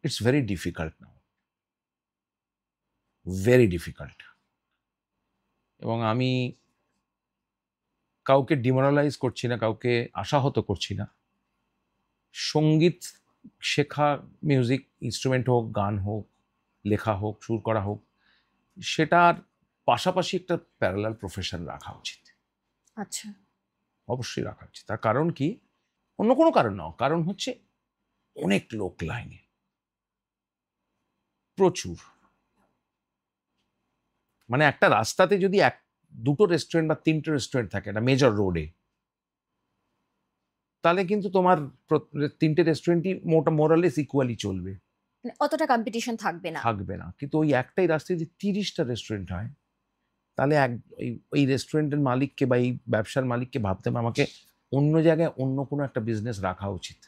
It's very difficult now, very difficult. এবং আমি কাউকে ডিমোরালাইজ করছি না, কাউকে আশাহত করছি না। সঙ্গীত শেখা, মিউজিক ইনস্ট্রুমেন্ট হোক, গান হোক, লেখা হোক, সুর করা হোক, সেটার পাশাপাশি একটা প্যারালাল প্রফেশন রাখা উচিত। আচ্ছা, অবশ্যই রাখা উচিত। তার কারণ কি? অন্য কোনো কারণ নাও, কারণ হচ্ছে অনেক লোক লাইনে, প্রচুর। মানে একটা রাস্তাতে যদি দুটো রেস্টুরেন্ট বা তিনটে রেস্টুরেন্ট থাকে একটা মেজর রোডে, তাহলে কিন্তু তোমার তিনটে রেস্টুরেন্টই মোরালেস ইকুয়ালি চলবে, মানে অতটা কম্পিটিশন থাকবে না। থাকবে না। কিন্তু ওই একটাই রাস্তায় যদি 30টা রেস্টুরেন্ট হয়, তাহলে ওই রেস্টুরেন্টের মালিককে বা এই ব্যবসার মালিককে ভাবতে হবে আমাকে অন্য জায়গায় অন্য কোনো একটা বিজনেস রাখা উচিত।